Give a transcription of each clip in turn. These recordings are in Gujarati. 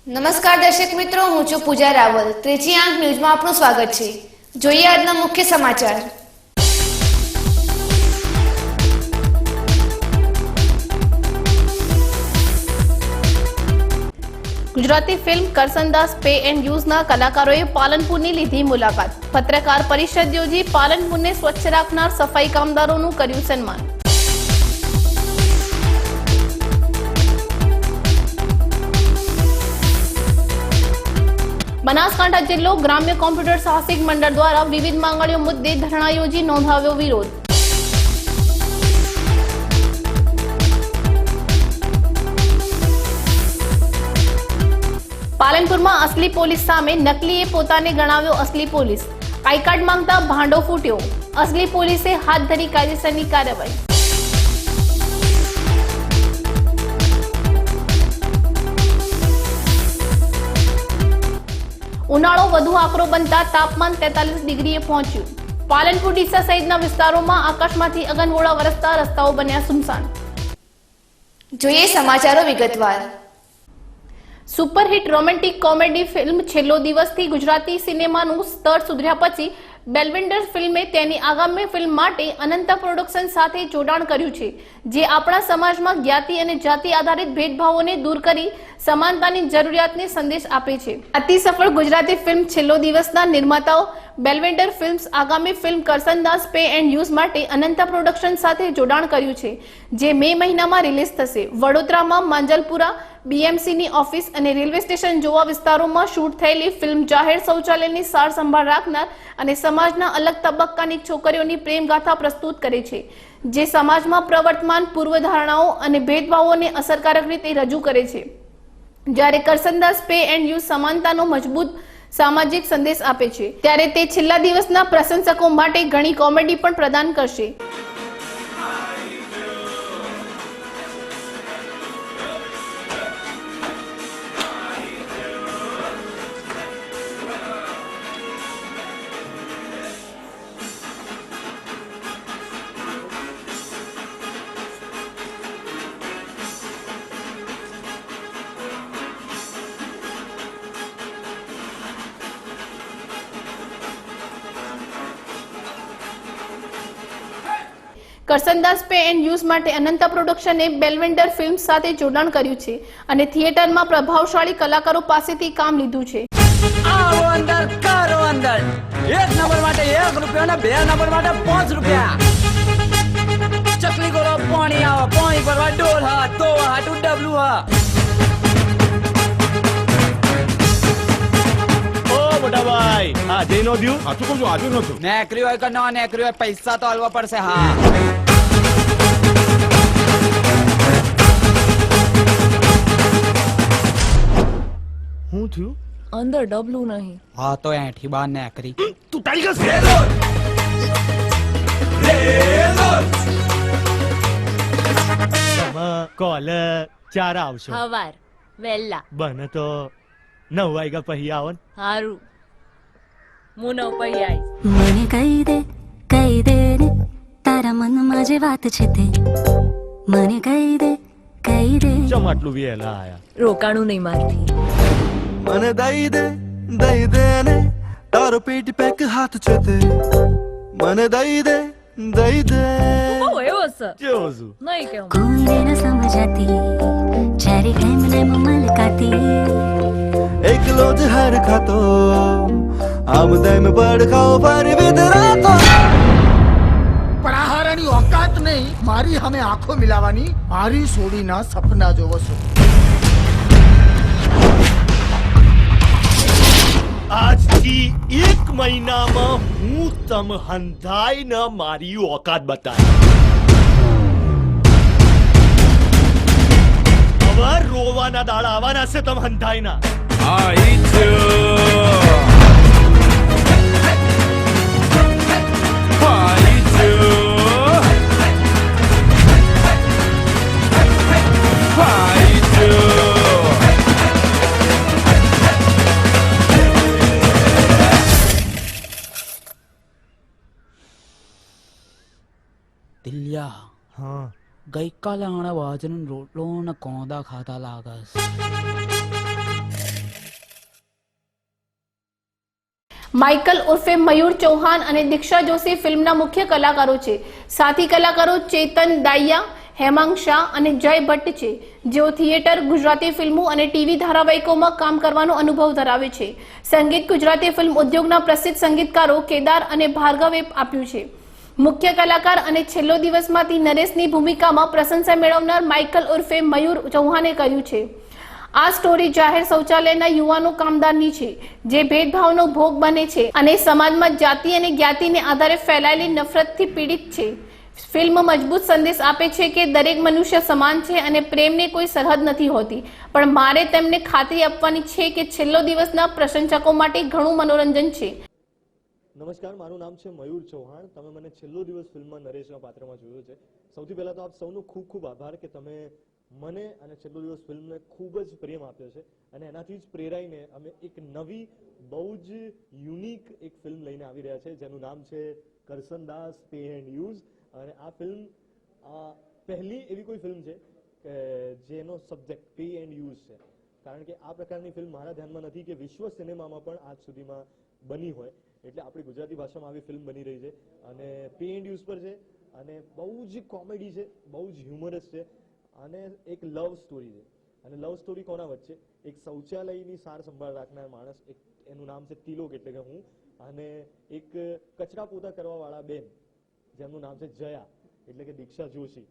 નમસ્કાર દર્શક મિત્રો, હું છું પૂજા રાવલ। ત્રીજી આંક ન્યૂઝમાં આપનું સ્વાગત છે। જોઈએ આજના મુખ્ય સમાચાર। Gujarati film Karsandas pay and યુઝના કલાકારોએ પાલનપુરની લીધી મુલાકાત। પત્રકાર પરિષદ યોજી પાલનપુરને સ્વચ્છ રાખનાર સફાઈ કામદારોનું કર્યું સન્માન। બનાસકાંઠા જિલ્લો ગ્રામ્ય કોમ્પ્યુટર સાહસિક મંડળ દ્વારા વિવિધ માંગણીઓ મુદ્દે ધરણા યોજી નોંધાવ્યો વિરોધ। પાલનપુરમાં અસલી પોલીસ સામે નકલીએ પોતાને ગણાવ્યો અસલી પોલીસ। આઈ કાર્ડ માંગતા ભાંડો ફૂટ્યો। અસલી પોલીસે હાથ ધરી કાયદેસરની કાર્યવાહી। ઉનાળો વધુ આકરો બનતા તાપમાન 43 ડિગ્રીએ પહોંચ્યું। પાલનપુર ડીસા સહિતના વિસ્તારોમાં આકાશમાંથી અગનગોળા વરસતા રસ્તાઓ બન્યા સુમસાન। જોઈએ સમાચારો વિગતવાર। સુપરહિટ રોમેન્ટિક કોમેડી ફિલ્મ છેલ્લો દિવસથી ગુજરાતી સિનેમાનું સ્તર સુધર્યા પછી બેલવિન્ડર ફિલ્મે તેની આગામી ફિલ્મ માટે અનંતા પ્રોડક્શન સાથે જોડાણ કર્યું છે, જે આપણા સમાજમાં જ્ઞાતિ અને જાતિ આધારિત ભેદભાવોને દૂર કરી સમાનતાની જરૂરિયાતને સંદેશ આપે છે। અતિ સફળ ગુજરાતી ફિલ્મ છેલ્લો દિવસના નિર્માતાઓ બેલવિન્ડર ફિલ્મ્સ આગામી film Karsandas pay and use માટે અનંતા પ્રોડક્શન સાથે જોડાણ કર્યું છે, જે મે મહિનામાં રિલીઝ થશે। વડોદરામાં માંજલપુરા, બીએમસીની ઓફિસ અને રેલવે સ્ટેશન જેવા વિસ્તારોમાં શૂટ થયેલી ફિલ્મ જાહેર શૌચાલયની સાર સંભાળ રાખનાર અને સમાજના અલગ તબક્કાની છોકરીઓની પ્રેમગાથા પ્રસ્તુત કરે છે, જે સમાજમાં પ્રવર્તમાન પૂર્વધારણાઓ અને ભેદભાવોને અસરકારક રીતે રજૂ કરે છે, જ્યારે કરસનદાસ પે એન્ડ યુઝ સમાનતાનો મજબૂત સામાજિક સંદેશ આપે છે। ત્યારે તે છેલ્લા દિવસના પ્રશંસકો માટે ઘણી કોમેડી પણ પ્રદાન કરશે। કરસનદાસ પે એન્ડ યુઝ માટે અનંતા પ્રોડક્શને બેલવિન્ડર ફિલ્મ્સ સાથે જોડાણ કર્યું છે અને થિયેટરમાં પ્રભાવશાળી કલાકારો પાસેથી કામ લીધું છે। આવો અંદર કરો અંદર। એક નંબર માટે 1 રૂપિયા અને 2 નંબર માટે 5 રૂપિયા। ચકલી ગોળો પાણી આવો, પાણી ભરવા ડોલ હા, તો હાટુ ડબલું હા। મોટા ભાઈ આજે નો દ્યું સાચું કહું છું, આજે નો થયું। નેકરી હોય કે ના નેકરી હોય, પૈસા તો આલવા પડશે। હા શું થયું? અંદર ડબલું નહીં। હા તો એઠી બાર નેકરી। તું ટાઈગર રેલો કોલ 4 આવશો। હવાર વેલા બને તો 9 વાગ્યા પછી આવો ને। હારું હું 9 પછી આવીશ। મને કહી દે ને તારા મનમાં જે વાત છે તે મને કહી દે। ચમ આટલું વહેલા આયા? રોકાણું નહીં મારથી। મને દઈ દે ને તારો પેટ પેક હાથ છે તે મને દઈ દે। બહુ એવો છે કેવો છું? નહીં કેવું કોઈને ન સમજાતી જ્યારે એમને મલકાતી એકલો જ હર ખાતો આમ તેમ પડખાઓ પર વિધરાતો। પણ આ હારાની ઓકાત નહીં મારી સામે આંખો મિલાવાની। મારી સોડીના સપના જોવો છો। આજથી 1 મહિનામાં હું તમ હંધાઈ ન મારી ઓકાત બતાવી। હવે રોવાના દાડા આવવાના છે તમ હંધાઈ ના। હા ગઈકાલે આણે બાજરીનો રોટલો ને કોંદા ખાતા લાગસ. માઇકલ ઉર્ફે મયુર ચૌહાણ અને દીક્ષા જોશી ફિલ્મના મુખ્ય કલાકારો છે. સાથી કલાકારો ચેતન દાઇયા, હેમાંગ શાહ અને જય ભટ્ટ છે, જેઓ થિયેટર, ગુજરાતી ફિલ્મો અને ટીવી ધારાવાહિકોમાં કામ કરવાનો અનુભવ ધરાવે છે. સંગીત ગુજરાતી ફિલ્મ ઉદ્યોગના પ્રસિદ્ધ સંગીતકારો કેદાર અને ભાર્ગવે આપ્યું છે. મુખ્ય કલાકાર અને છેલ્લો દિવસમાંથી નરેશની ભૂમિકામાં પ્રશંસા મેળવનાર માઇકલ ઉર્ફે મયુર ચૌહાણે કહ્યું છે, આ સ્ટોરી જાહેર શૌચાલયના યુવાનો કામદારની છે, જે ભેદભાવનો ભોગ બને છે અને સમાજમાં જાતિ અને જ્ઞાતિને આધારે ફેલાયેલી નફરતથી પીડિત છે. ફિલ્મ મજબૂત સંદેશ આપે છે કે દરેક મનુષ્ય સમાન છે અને પ્રેમને કોઈ સરહદ નથી હોતી, પણ મારે તેમને ખાતરી આપવાની છે કે છેલ્લો દિવસના પ્રશંસકો માટે ઘણું મનોરંજન છે. નમસ્કાર, મારું નામ છે મયુર ચૌહાણ. તમે મને છેલ્લો દિવસ ફિલ્મમાં નરેશના પાત્રમાં જોયો છે. સૌથી પહેલા તો આપ સૌનો ખૂબ ખૂબ આભાર કે તમે મને અને છેલ્લો દિવસ ફિલ્મને ખૂબ જ પ્રેમ આપ્યો છે, અને એનાથી જ પ્રેરાઈને અમે એક નવી બહુ જ યુનિક એક ફિલ્મ લઈને આવી રહ્યા છે, જેનું નામ છે કરસનદાસ પે એન્ડ યુઝ. અને આ ફિલ્મ પહેલી એવી કોઈ ફિલ્મ છે કે જેનો સબ્જેક્ટ પે એન્ડ યુઝ છે, કારણ કે આ પ્રકારની ફિલ્મ મારા ધ્યાનમાં નથી કે વિશ્વ સિનેમામાં પણ આજ સુધીમાં બની હોય. એટલે આપણી ગુજરાતી ભાષામાં આવી ફિલ્મ બની રહી છે અને પે એન્ડ યુઝ પર છે, અને બહુ જ કોમેડી છે, બહુ જ હ્યુમરસ છે, અને એક લવ સ્ટોરી છે. અને લવ સ્ટોરી કોના વચ્ચે? એક શૌચાલયની સાર સંભાળ રાખનાર માણસ, એક એનું નામ છે તિલોક એટલે કે હું, અને એક કચરા પોતા કરવા વાળા બેન જેમનું નામ છે જયા એટલે કે દીક્ષા જોશી.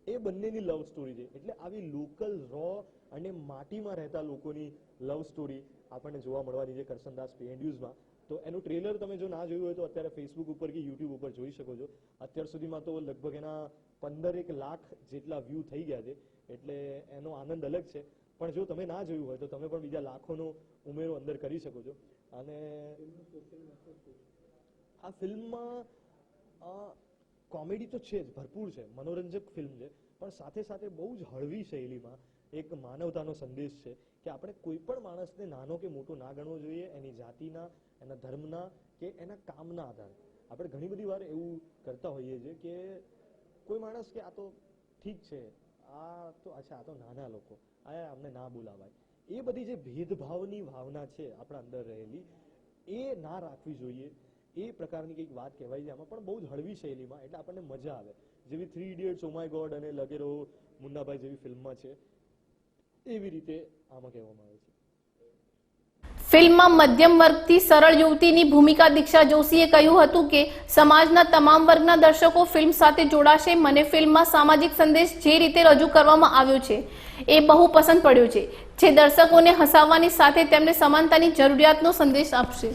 એ બંનેની લવ સ્ટોરી છે. એટલે આવી લોકલ રો અને માટીમાં રહેતા લોકોની લવ સ્ટોરી આપણને જોવા મળવાની છે કરસનદાસ પે એન્ડ યુઝમાં. તો એનું ટ્રેલર તમે જો ના જોયું હોય તો અત્યારે ફેસબુક ઉપર કે યુટ્યુબ ઉપર જોઈ શકો છો. અત્યાર સુધીમાં તો લગભગ એના 15 લાખ જેટલા વ્યૂ થઈ ગયા છે, એટલે એનો આનંદ અલગ છે. પણ જો તમે ના જોયું હોય તો તમે પણ બીજા લાખોનો ઉમેરો અંદર કરી શકો છો. અને આ ફિલ્મમાં કોમેડી તો છે જ, ભરપૂર છે, મનોરંજક ફિલ્મ છે, પણ સાથે સાથે બહુ જ હળવી શૈલીમાં એક માનવતાનો સંદેશ છે કે આપણે કોઈ પણ માણસને નાનો કે મોટો ના ગણવો જોઈએ, એની જાતિના, એના ધર્મના કે એના કામના આધારે. આપણે ઘણી બધી વાર એવું કરતા હોઈએ છીએ કે કોઈ માણસ કે આ તો ઠીક છે, આ તો અચ્છા આ તો નાના લોકો, આ અમને ના બોલાવાય. એ બધી જે ભેદભાવની ભાવના છે આપણા અંદર રહેલી, એ ના રાખવી જોઈએ. એ પ્રકારની કંઈક વાત કહેવાય છે આમાં, પણ બહુ જ હળવી શૈલીમાં, એટલે આપણને મજા આવે. જેવી 3 ઇડિયટ્સ, ઓ માય ગોડ અને લગે રહો મુન્નાભાઈ જેવી ફિલ્મમાં છે, એવી રીતે આમાં કહેવામાં આવે છે. ફિલ્મમાં મધ્યમ વર્ગથી સરળ યુવતીની ભૂમિકા દીક્ષા જોશીએ કહ્યું હતું કે સમાજના તમામ વર્ગના દર્શકો ફિલ્મ સાથે જોડાશે. મને ફિલ્મમાં સામાજિક સંદેશ જે રીતે રજૂ કરવામાં આવ્યો છે એ બહુ પસંદ પડ્યો છે, જે દર્શકોને હસાવવાની સાથે તેમને સમાનતાની જરૂરિયાતનો સંદેશ આપશે.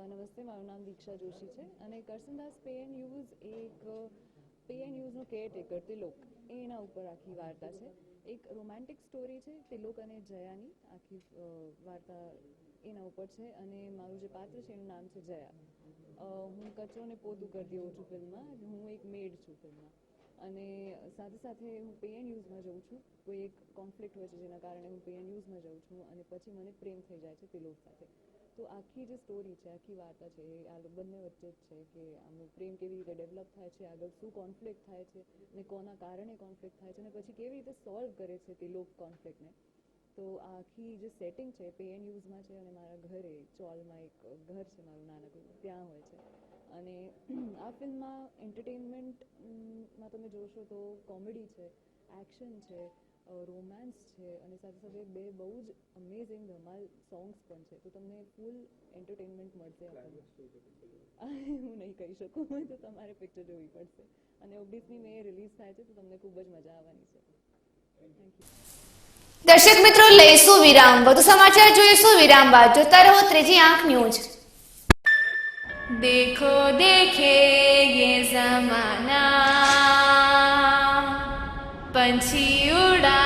નમસ્તે, મારું નામ દીક્ષા જોશી છે અને કરસનદાસ પે એન્ડ યુઝ એક પે એન્ડ યુઝનો કેરટેકર તિલોક, એના ઉપર આખી વાર્તા છે. એક રોમેન્ટિક સ્ટોરી છે તિલોક અને જયાની, આખી વાર્તા એના ઉપર છે. અને મારું જે પાત્ર છે એનું નામ છે જયા. હું કચરોને પોતું કરતી હોઉં છું ફિલ્મમાં. હું એક મેડ છું ફિલ્મમાં, અને સાથે સાથે હું પે એન્ડ યુઝમાં જાઉં છું. કોઈ એક કોન્ફ્લિક્ટ હોય છે જેના કારણે હું પે એન્ડ યુઝમાં જાઉં છું, અને પછી મને પ્રેમ થઈ જાય છે તિલોક સાથે. તો આખી જે સ્ટોરી છે, આખી વાર્તા છે, એ આ બંને વચ્ચે જ છે કે આમનો પ્રેમ કેવી રીતે ડેવલપ થાય છે, આગળ શું કોન્ફ્લિક્ટ થાય છે અને કોના કારણે કોન્ફ્લિક્ટ થાય છે, અને પછી કેવી રીતે સોલ્વ કરે છે તિલોક કોન્ફ્લિક્ટને. તો આ આખી જે સેટિંગ છે પે એન્ડ યુઝમાં છે, અને મારા ઘરે ચોલમાં એક ઘર છે મારું નાનકડું, ત્યાં હોય છે. અને આ ફિલ્મમાં એન્ટરટેનમેન્ટમાં તમે જોશો તો કોમેડી છે, એક્શન છે, રોમાન્સ છે, અને સાથે સાથે બે બહુ જ અમેઝિંગ ધમાલ સોંગ્સ પણ છે. તો તમને ફૂલ એન્ટરટેનમેન્ટ મળશે. હું નહીં કહી શકું, તો તમારે પિક્ચર જોવી પડશે. અને 19મી મે રિલીઝ થાય છે, તો તમને ખૂબ જ મજા આવવાની છે. Thank you. દર્શક મિત્રો, લઈશું વિરામ. વધુ સમાચાર જોઈશું વિરામ બાદ. જોતા રહો ત્રીજી આંખ ન્યૂઝ. देखो देखे ये जमाना, पंछी उड़ा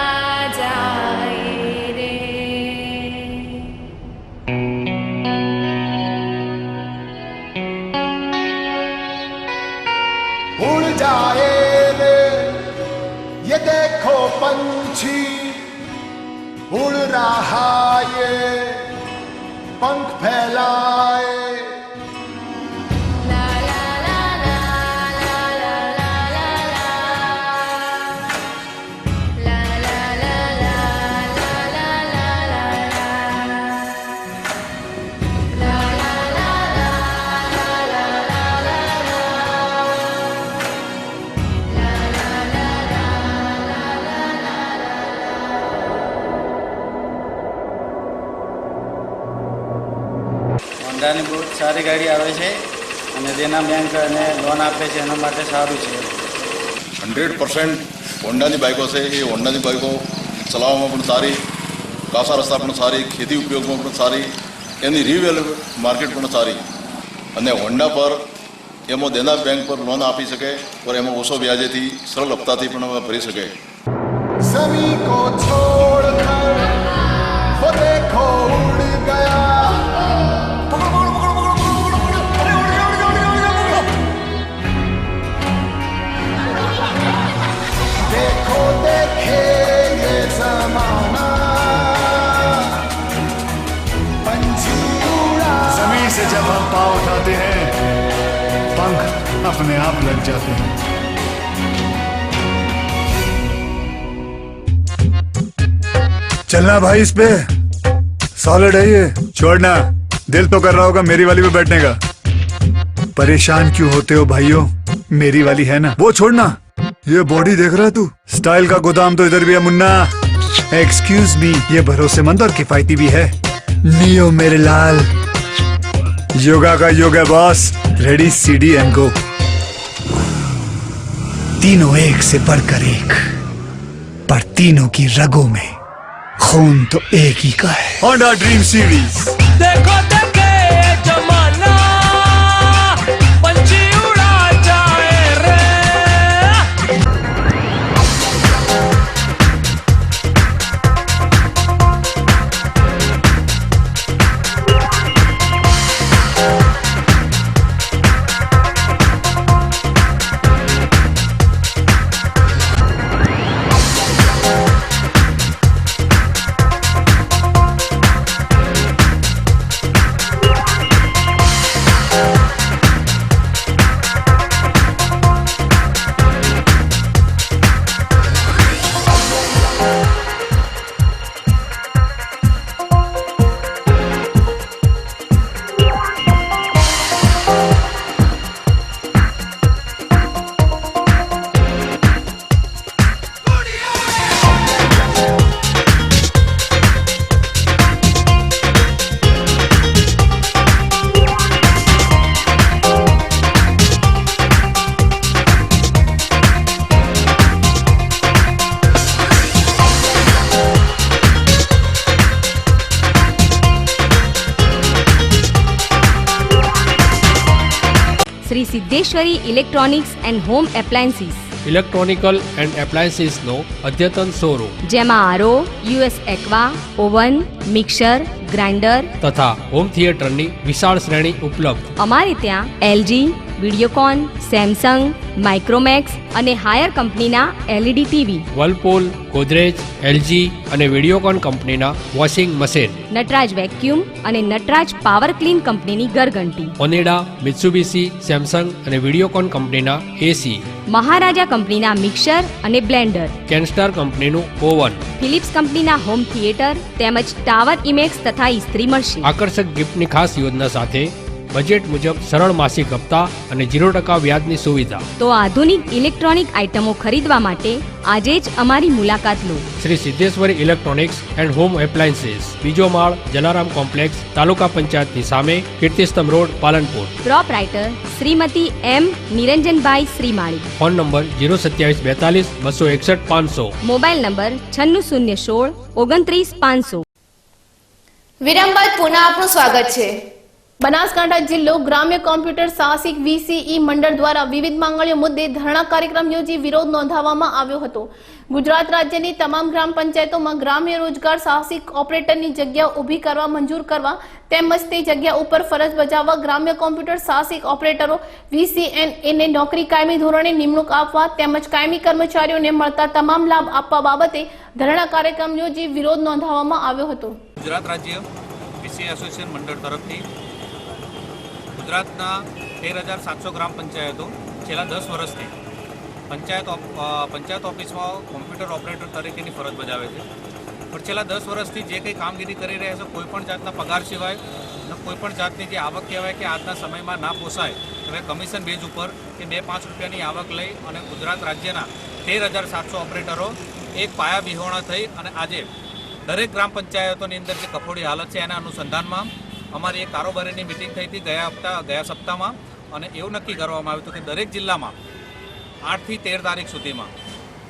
जाए रे. उड़ जाए रे ये देखो पंछी, उड़ रहा ये पंख फैलाए. હોન્ડાની બહુ સારી ગાડી આવે છે અને તેના બેંક અને લોન આપે છે એના માટે સારું છે. 100% હોન્ડાની બાઇકો છે. એ હોન્ડાની બાઇકો ચલાવવામાં પણ સારી, કાસા રસ્તા પણ સારી, ખેતી ઉપયોગમાં પણ સારી, એની રિવેલ માર્કેટ પણ સારી. અને હોન્ડા પર એમાં દેના બેંક પર લોન આપી શકે, પર એમાં ઓછો વ્યાજેથી સરળ હપ્તાથી પણ ભરી શકે. सभी को छोड़कर वो देखो उड़ गया. देखो देखे ये जमाना, पंछी उड़ा. जमीन से जब हम पाँव उठाते हैं, पंख अपने आप लग जाते हैं. चलना भाई इस पे, सॉलिड है ये, छोड़ना. दिल तो कर रहा होगा मेरी वाली पे बैठने का. परेशान क्यों होते हो भाइयों, मेरी वाली है ना, वो छोड़ना. ये बॉडी देख रहा है तू, स्टाइल का गोदाम तो इधर भी है मुन्ना. एक्सक्यूज मी, ये भरोसेमंद और किफायती भी है. नियो मेरे लाल, योगा का योग है boss. Ready CD and go. तीनों एक से बढ़कर एक, पर तीनों की रगों में खून तो एक ही का है. Honda dream series. देखो देखे जमाना, पंछी उड़ा जाए रे. Shri Siddheshwari electronics and home appliances, electronical and એપ્લાયન્સીસનો અદ્યતન શોરૂમ જેમાં RO, US aqua, oven, mixer, grinder તથા હોમ થિયેટરની વિશાળ શ્રેણી ઉપલબ્ધ. અમારે ત્યાં એલજી, વિડીયોકોન, સેમસંગ, માઇક્રોમેક્સ અને હાયર કંપનીના એલઈડી ટીવી, વર્લપૂલ, ગોદરેજ, એલજી અને વિડીયોકોન કંપનીના વોશિંગ મશીન, નટરાજ વેક્યુમ અને નટરાજ પાવર ક્લીન કંપનીની ગરગંટી, ઓનેડા, મિત્સુબિશી, સેમસંગ અને વિડીયોકોન કંપનીના એસી, મહારાજા કંપનીના મિક્સર અને બ્લેન્ડર, કેનસ્ટાર કંપનીનું ઓવન, ફિલિપ્સ કંપનીના હોમ થિયેટર તેમજ ટાવર ઇમેક્સ તથા ઇસ્ત્રી મળશે. આકર્ષક ગિફ્ટની ખાસ યોજના સાથે બજેટ મુજબ સરળ માસિક હપ્તા અને 0% વ્યાજની સુવિધા. તો આધુનિક ઇલેક્ટ્રોનિક આઇટમો ખરીદવા માટે આજે જ અમારી મુલાકાત લો. Shri Siddheshwari electronics and home appliances, બીજો માળ, જલારામ કોમ્પ્લેક્સ, તાલુકા પંચાયતની સામે, Kirtistambh road, Palanpur. Proprietor Shrimati M Niranjanbhai Shrimali. Phone number 02742 261 500. Mobile number 9616 29 500. વિરામ બાદ પુનઃ આપનું સ્વાગત છે. બનાસકાંઠા જિલ્લો ગ્રામ્ય કોમ્પ્યુટર સાહસિક વીસીઈ મંડળ દ્વારા વિવિધ માંગણીઓ મુદ્દે ધરણા કાર્યક્રમ યોજી વિરોધ નોંધાવવામાં આવ્યો હતો. ગુજરાત રાજ્યની તમામ ગ્રામ પંચાયતોમાં ગ્રામ્ય રોજગાર સાહસિક ઓપરેટરની જગ્યા ઊભી કરવા મંજૂર કરવા તેમજ તે જગ્યા ઉપર ફરજ બજાવવા ગ્રામ્ય કોમ્પ્યુટર સાહસિક ઓપરેટરો VCNA ને નોકરી કાયમી ધોરણે નિમણૂક આપવા તેમજ કાયમી કર્મચારીઓને મળતા તમામ લાભ આપવા બાબતે ધરણા કાર્યક્રમ યોજી વિરોધ નોંધાવવામાં આવ્યો હતો. ગુજરાત રાજ્ય વીસીઈ એસોસિએશન મંડળ તરફથી ગુજરાતના 13,700 ગ્રામ પંચાયતો છેલ્લા 10 વર્ષથી પંચાયત ઓફિસમાં કોમ્પ્યુટર ઓપરેટર તરીકેની ફરજ બજાવે છે. પણ છેલ્લા 10 વર્ષથી જે કંઈ કામગીરી કરી રહ્યા છે કોઈપણ જાતના પગાર સિવાય અને કોઈપણ જાતની જે આવક કહેવાય કે આજના સમયમાં ના પોસાય હવે કમિશન બેઝ ઉપર કે 2-5 રૂપિયાની આવક લઈ અને ગુજરાત રાજ્યના 13,700 ઓપરેટરો એક પાયા વિહોણા થઈ અને આજે દરેક ગ્રામ પંચાયતોની અંદર જે કફોડી હાલત છે એના અનુસંધાનમાં અમારી એક કારોબારીની મિટિંગ થઈ હતી ગયા સપ્તાહમાં, અને એવું નક્કી કરવામાં આવ્યું હતું કે દરેક જિલ્લામાં 8 થી 13 તારીખ સુધીમાં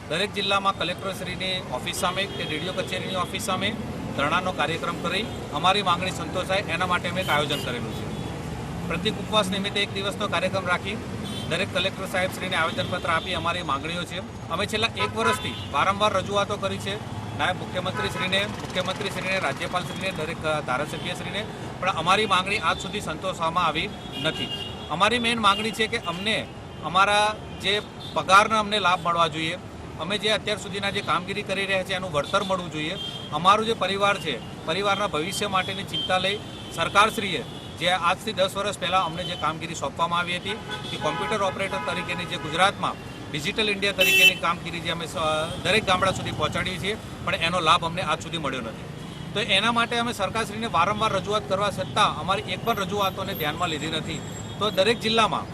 દરેક જિલ્લામાં કલેક્ટરશ્રીની ઓફિસ સામે કે રેડિયો કચેરીની ઓફિસ સામે ધરણાનો કાર્યક્રમ કરી અમારી માંગણી સંતોષાય એના માટે અમે એક આયોજન કરેલું છે. પ્રતિક ઉપવાસ નિમિત્તે એક દિવસનો કાર્યક્રમ રાખી દરેક કલેક્ટર સાહેબશ્રીને આવેદનપત્ર આપી અમારી માંગણીઓ છે. અમે છેલ્લા 1 વર્ષથી વારંવાર રજૂઆતો કરી છે નાયબ મુખ્યમંત્રીશ્રીને, રાજ્યપાલશ્રીને, દરેક ધારાસભ્યશ્રીને, પણ અમારી માંગણી આજ સુધી સંતોષવામાં આવી નથી. અમારી મેઇન માંગણી છે કે અમને અમારા જે પગારના અમને લાભ મળવા જોઈએ, અમે જે અત્યાર સુધીના જે કામગીરી કરી રહ્યા છે એનું વળતર મળવું જોઈએ. અમારું જે પરિવાર છે, પરિવારના ભવિષ્ય માટેની ચિંતા લઈ સરકારશ્રીએ જે આજથી 10 વર્ષ પહેલાં અમને જે કામગીરી સોંપવામાં આવી હતી કે કોમ્પ્યુટર ઓપરેટર તરીકેની જે ગુજરાતમાં ડિજિટલ ઇન્ડિયા તરીકેની કામગીરી જે અમે દરેક ગામડા સુધી પહોંચાડી છે, પણ એનો લાભ અમને આજ સુધી મળ્યો નથી. તો એના માટે અમે સરકારશ્રીને વારંવાર રજૂઆત કરવા છતાં અમારી એક પણ રજૂઆતોને ધ્યાનમાં લીધી નથી. તો દરેક જિલ્લામાં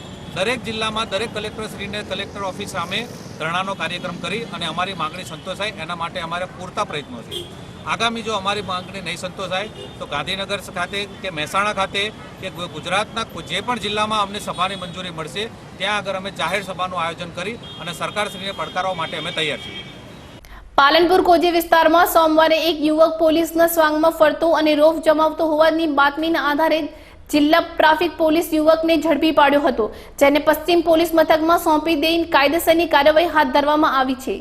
દરેક કલેક્ટરશ્રીને કલેક્ટર ઓફિસ સામે ધરણાનો કાર્યક્રમ કરી અને અમારી માંગણી સંતોષાય એના માટે અમારે પૂરતા પ્રયત્નો છે. આગામી જો અમારી માંગણી નહીં સંતોષાય તો ગાંધીનગર ખાતે કે મહેસાણા ખાતે કે ગુજરાતના જે પણ જિલ્લામાં અમને સભાની મંજૂરી મળશે ત્યાં આગળ અમે જાહેર સભાનું આયોજન કરી અને સરકારશ્રીને પડકારવા માટે અમે તૈયાર છીએ. પાલનપુર કોજી વિસ્તારમાં સોમવારે એક યુવક પોલીસના સ્વાંગમાં ફરતો અને રોફ જમાવતો હોવાની બાતમીના આધારે જિલ્લા ટ્રાફિક પોલીસ યુવકને ઝડપી પાડ્યો હતો, જેને પશ્ચિમ પોલીસ મથકમાં સોંપી દઈ કાયદેસરની કાર્યવાહી હાથ ધરવામાં આવી છે.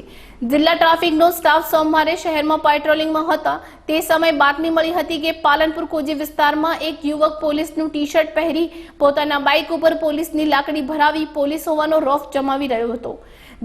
જિલ્લા ટ્રાફિકનો સ્ટાફ સોમવારે શહેરમાં પેટ્રોલિંગમાં હતા તે સમયે બાતમી મળી હતી કે પાલનપુર કોજી વિસ્તારમાં એક યુવક પોલીસનું ટી-શર્ટ પહેરી પોતાના બાઇક ઉપર પોલીસની લાકડી ભરાવી પોલીસ હોવાનો રોફ જમાવી રહ્યો હતો,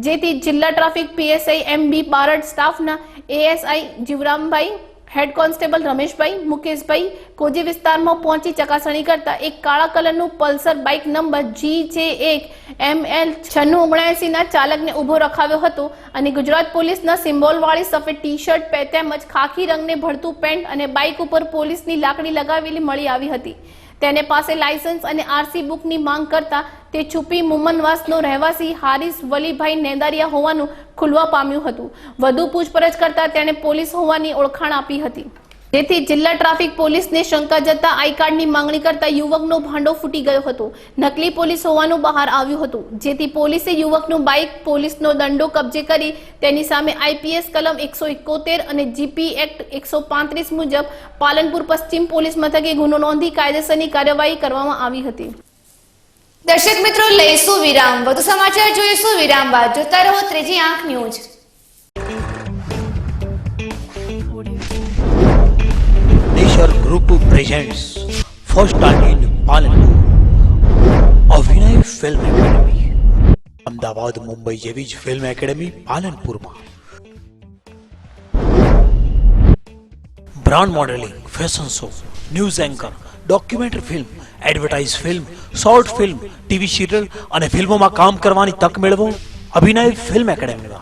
જેથી જિલ્લા ટ્રાફિક પીએસઆઈ એમબી બારડ સ્ટાફના ASI Jivrambhai, head constable Rameshbhai, Mukeshbhai કોજી વિસ્તારમાં પહોંચી ચકાસણી કરતા એક કાળા કલરનું પલ્સર બાઇક નંબર GJ1ML9679 ના ચાલકને ઊભો રખાવ્યો હતો અને ગુજરાત પોલીસના સિમ્બોલવાળી સફેદ ટી-શર્ટ તેમજ ખાખી રંગને ભરતું પેન્ટ અને બાઇક ઉપર પોલીસની લાકડી લગાવેલી મળી આવી હતી. તેને પાસે લાયસન્સ અને આરસી બુકની માંગ કરતા તે છુપી મુમનવાસનો રહેવાસી હારિસ વલીભાઈ નેદારિયા હોવાનું ખુલવા પામ્યું હતું. વધુ પૂછપરછ કરતા તેણે પોલીસ હોવાની ઓળખાણ આપી હતી, જેથી જિલ્લા ટ્રાફિક પોલીસને શંકા જતા આઈ કાર્ડની માંગણી કરતા યુવકનો ભાંડો ફૂટી ગયો હતો. નકલી પોલીસ હોવાનું બહાર આવ્યું હતું, જેથી પોલીસે યુવકનું બાઇક, પોલીસનો દંડો કબજે કરી તેની સામે આઈપીએસ કલમ 171 અને જીપી એક્ટ 135 મુજબ પાલનપુર પશ્ચિમ પોલીસ મથકે ગુનો નોંધી કાયદેસરની કાર્યવાહી કરવામાં આવી હતી. દર્શક મિત્રો, લઈશું વિરામ. વધુ સમાચાર જોઈશું વિરામ બાદ. જોતા રહો ત્રીજી આંખ news. Nature Group presents first time in Palanpur Abhinay film academy. Ahmedabad, Mumbai જેવી જ ફિલ્મ એકેડમી પાલનપુરમાં. Brand modelling, fashion show, news anchor, documentary film, advertise film, short film, TV serial અને ફિલ્મોમાં કામ કરવાની તક મેળવો અભિનય ફિલ્મ એકેડમીમાં.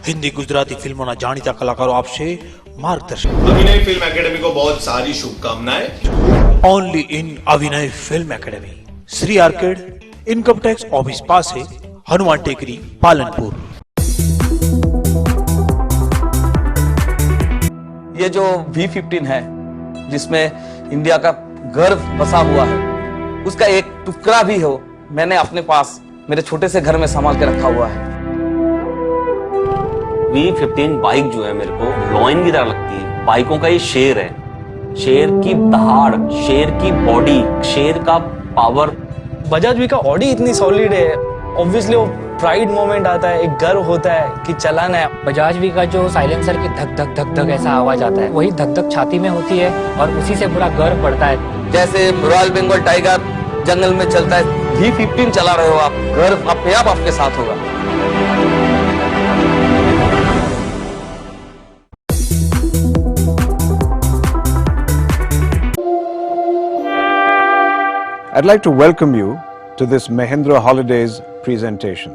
हिंदी गुजराती फिल्मों ना जानीता कलाकारों आपसे मार्गदर्शन. अभिनय फिल्म एकेडमी को बहुत सारी शुभकामनाएं. Only in Abhinay film academy, Shri arcade, income tax office पास है, हनुमान टेकरी, पालनपुर. ये जो V15 है जिसमें इंडिया का गर्व बसा हुआ है, उसका एक टुकड़ा भी हो मैंने अपने पास मेरे छोटे से घर में संभाल के रखा हुआ है. V15 बाइक जो है मेरे को लॉयन की तरह लगती है. बाइकों का ये शेर है, शेर की दहाड़, शेर की बॉडी, शेर का पावर. बजाज वी का ऑडी इतनी सॉलिड है, ऑब्वियसली वो प्राइड मोमेंट आता है, एक गर्व होता है कि चलाना है. बजाज वी का जो साइलेंसर की धक धक धक धक ऐसा आवाज आता है, वही धक धक छाती में होती है और उसी से पूरा गर्व बढ़ता है. जैसे रॉयल बंगाल टाइगर जंगल में चलता है, V15 चला रहे हो आप, गर्व अपने आप आपके साथ होगा. I'd like to welcome you to this Mahindra Holidays presentation.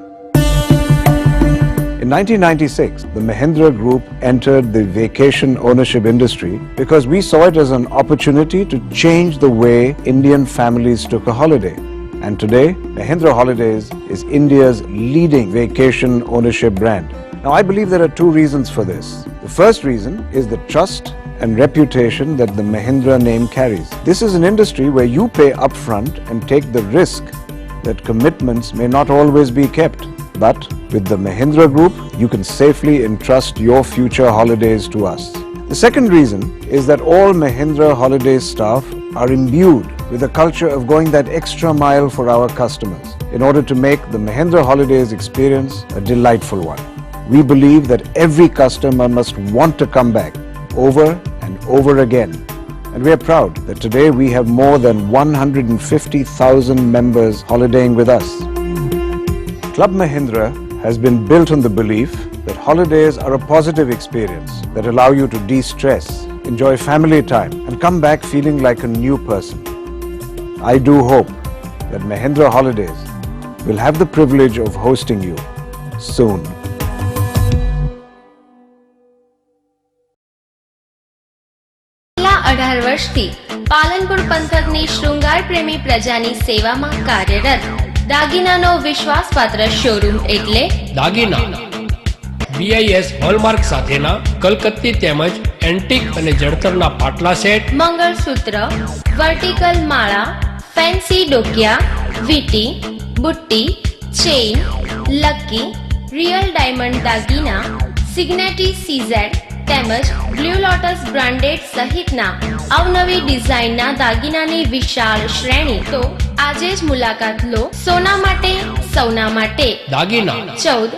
In 1996, the Mahindra Group entered the vacation ownership industry because we saw it as an opportunity to change the way Indian families took a holiday. And today, Mahindra Holidays is India's leading vacation ownership brand. Now, I believe there are two reasons for this. The first reason is the trust and reputation that the Mahindra name carries. This is an industry where you pay upfront and take the risk that commitments may not always be kept. But with the Mahindra Group, you can safely entrust your future holidays to us. The second reason is that all Mahindra Holidays staff are imbued with a culture of going that extra mile for our customers in order to make the Mahindra Holidays experience a delightful one. We believe that every customer must want to come back over and over again. And we are proud that today we have more than 150,000 members holidaying with us. Club Mahindra has been built on the belief that holidays are a positive experience that allow you to de-stress, enjoy family time and come back feeling like a new person. I do hope that Mahindra Holidays will have the privilege of hosting you soon. છેલ્લા 18 વર્ષથી પાલનપુર પંથકની શૃંગાર પ્રેમી પ્રજાની સેવામાં કાર્યરત દાગીનાનો વિશ્વાસપાત્ર શોરૂમ એટલે દાગીના BIS હોલમાર્ક સાથેના કલકત્તી તેમજ એન્ટિક અને જડતરના પાટલા સેટ, મંગળસૂત્ર, વર્ટિકલ માળા, ફેન્સી ડોકિયા, વીટી, બુટ્ટી, ચેઇન, લકી, રિયલ ડાયમંડ દાગીના, સિગ્નેટી CZ તેમજ બ્લુ લોટસ બ્રાન્ડેડ સહિતના અવનવી ડિઝાઇનના દાગીનાની વિશાળ શ્રેણી. તો આજે જ મુલાકાત લો. સોના માટે સૌના માટે દાગીના 14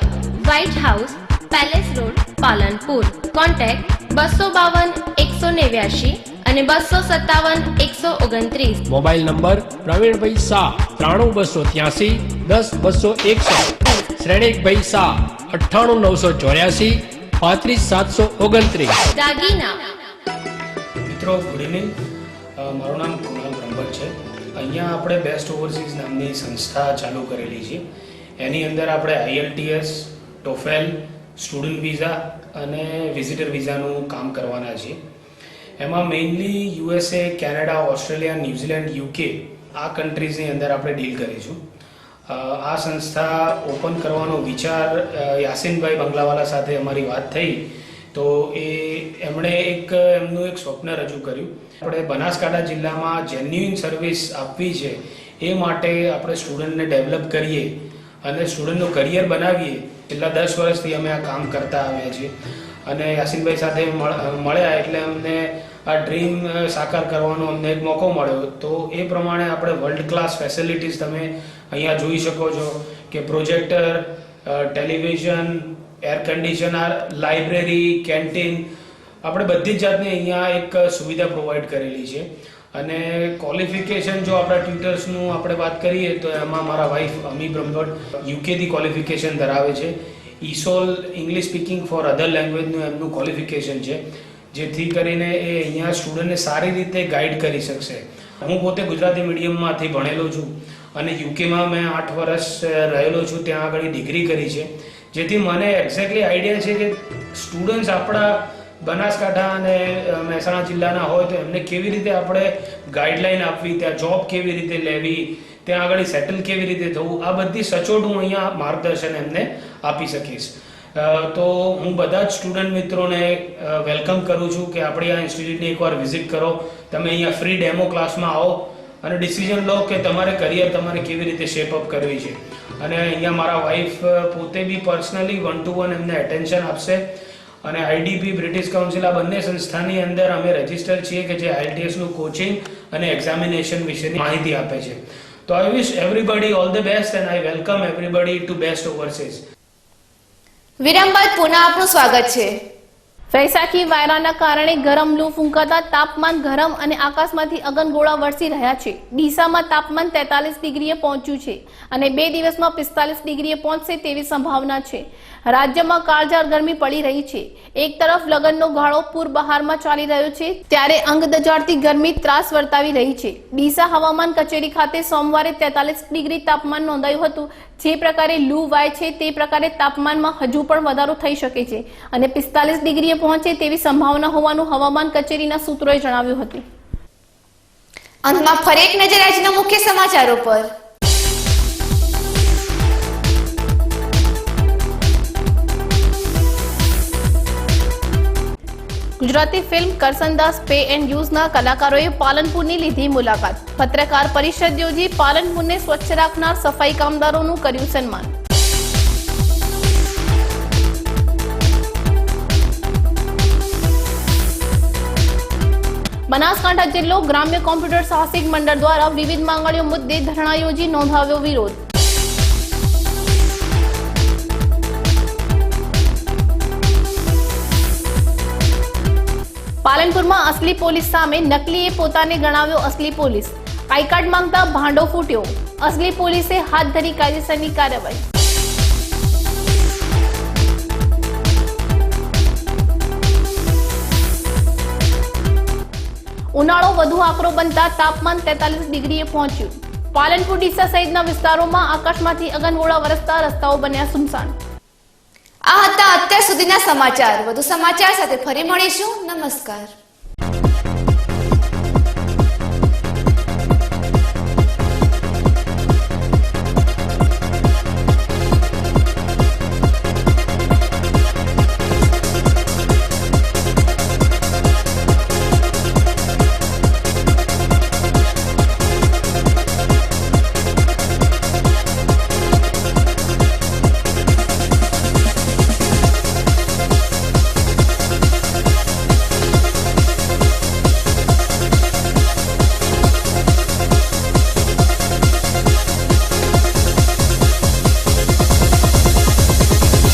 white house, palace road, Palanpur. Contact 252 189 અને 257 129. Mobile number Pravinbhai Shah 93283 10261, Shrenikbhai Shah 98984 35729. દાગીના. મિત્રો ગુડ ઇવનિંગ, મારું નામ કુણાલ બ્રહ્મભટ્ટ છે. અહીંયા આપણે બેસ્ટ ઓવરસીઝ નામની સંસ્થા ચાલુ કરેલી છે. એની અંદર આપણે IELTS, TOEFL, સ્ટુડન્ટ વિઝા અને વિઝિટર વિઝાનું કામ કરવાના છીએ. એમાં mainly USA, Canada, Australia, New Zealand, UK આ કન્ટ્રીઝની અંદર આપણે ડીલ કરીશું. આ સંસ્થા ઓપન કરવાનો વિચાર યાસીનભાઈ બંગલાવાલા સાથે અમારી વાત થઈ તો એમણે એમનું એક સ્વપ્ન રજૂ કર્યું. આપણે બનાસકાંઠા જિલ્લામાં જેન્યુઇન સર્વિસ આપવી છે એ માટે આપણે સ્ટુડન્ટને ડેવલપ કરીએ અને સ્ટુડન્ટનું કરિયર બનાવીએ. છેલ્લા 10 વર્ષથી અમે આ કામ કરતા આવ્યા છીએ અને યાસીનભાઈ સાથે મળ્યા એટલે અમને આ ડ્રીમ સાકાર કરવાનો અમને એક મોકો મળ્યો. તો એ પ્રમાણે આપણે વર્લ્ડ ક્લાસ ફેસિલિટીઝ તમે અહીંયા જોઈ શકો છો કે projector, television, air conditioner, library, canteen, આપણે બધી જ જાતની અહીંયા એક સુવિધા પ્રોવાઈડ કરેલી છે. અને ક્વોલિફિકેશન જો આપણા ટ્યુટર્સનું આપણે વાત કરીએ તો એમાં મારા વાઈફ અમી બ્રહ્મભટ્ટ UKથી ક્વોલિફિકેશન ધરાવે છે. ESOL ઇંગ્લિશ સ્પીકિંગ ફોર અધર લેંગ્વેજનું એમનું ક્વોલિફિકેશન છે, જેથી કરીને એ અહીંયા સ્ટુડન્ટને સારી રીતે ગાઈડ કરી શકશે. હું પોતે ગુજરાતી મીડિયમમાંથી ભણેલો છું અને યુકેમાં મેં 8 વર્ષ રહેલો છું, ત્યાં આગળ ડિગ્રી કરી છે, જેથી મને એક્ઝેક્ટલી આઈડિયા છે કે સ્ટુડન્ટ્સ આપણા બનાસકાંઠા અને મહેસાણા જિલ્લાના હોય તો એમને કેવી રીતે આપણે ગાઈડલાઈન આપવી, ત્યાં જોબ કેવી રીતે લેવી, ત્યાં આગળ સેટલ કેવી રીતે થવું, આ બધી સચોટ હું અહીંયા માર્ગદર્શન એમને આપી શકીશ. તો હું બધા જ સ્ટુડન્ટ મિત્રોને વેલકમ કરું છું કે આપણી આ ઇન્સ્ટિટ્યૂટની એકવાર વિઝિટ કરો. તમે અહીંયા ફ્રી ડેમો ક્લાસમાં આવો અને ડિસિઝન લો કે તમારે કરિયર તમારે કેવી રીતે શેપઅપ કરવી છે. અને અહીંયા મારા વાઈફ પોતે બી પર્સનલી 1-to-1 એમને અટેન્શન આપશે. અને IDP બ્રિટિશ કાઉન્સિલ આ બંને સંસ્થાની અંદર અમે રજીસ્ટર છીએ કે જે IELTS નું કોચિંગ અને એક્ઝામિનેશન વિશેની માહિતી આપે છે. તો I wish everybody all the best and I welcome everybody to best overseas. વિરામ બાદ પુનઃ આપનું સ્વાગત છે. વૈશાખી વાયરાના કારણે ગરમ લૂ ફૂંકાતા તાપમાન ગરમ અને આકાશમાંથી અગનગોળા વરસી રહ્યા છે. ડીસામાં તાપમાન 43 ડિગ્રીએ પહોંચ્યું છે અને 2 દિવસમાં 45 ડિગ્રીએ પહોંચશે તેવી સંભાવના છે. રાજ્યમાં કાળઝાળ ગરમી પડી રહી છે. એક તરફ લગનનો ગાળો પૂર બહારમાં ચાલી રહ્યો છે ત્યારે અંગ દજાડતી ગરમી ત્રાસ વર્તાવી રહી છે. ડીસા હવામાન કચેરી ખાતે સોમવારે 43 ડિગ્રી તાપમાન નોંધાયું હતું. જે પ્રકારે લૂ વાય છે તે પ્રકારે તાપમાનમાં હજુ પણ વધારો થઈ શકે છે અને 45 ડિગ્રીએ પહોંચે તેવી સંભાવના હોવાનું હવામાન કચેરીના સૂત્રોએ જણાવ્યું હતું. અંતમાં ફરી એક નજર આજના મુખ્ય સમાચારો પર. Gujarati film Karsandas pay and યુઝના કલાકારોએ પાલનપુરની લીધી મુલાકાત. પત્રકાર પરિષદ યોજી પાલનપુરને સ્વચ્છ રાખનાર સફાઈ કામદારોનું કર્યું સન્માન. બનાસકાંઠા જિલ્લો ગ્રામ્ય કોમ્પ્યુટર સાહસિક મંડળ દ્વારા વિવિધ માંગણીઓ મુદ્દે ધરણા યોજી નોંધાવ્યો વિરોધ. પાલનપુરમાં અસલી પોલીસ સામે નકલીએ પોતાને ગણાવ્યો અસલી પોલીસ. આઈ કાર્ડ માંગતા ભાંડો ફૂટ્યો. અસલી પોલીસે હાથ ધરી કાયદેસરની કાર્યવાહી. ઉનાળો વધુ આકરો બનતા તાપમાન 43 ડિગ્રીએ પહોંચ્યું. પાલનપુર ડીસા સહિતના વિસ્તારોમાં આકાશમાંથી અગનગોળા વરસતા રસ્તાઓ બન્યા સુમસાન. આ હતા અત્યાર સુધીના સમાચાર. વધુ સમાચાર સાથે ફરી મળીશું. નમસ્કાર.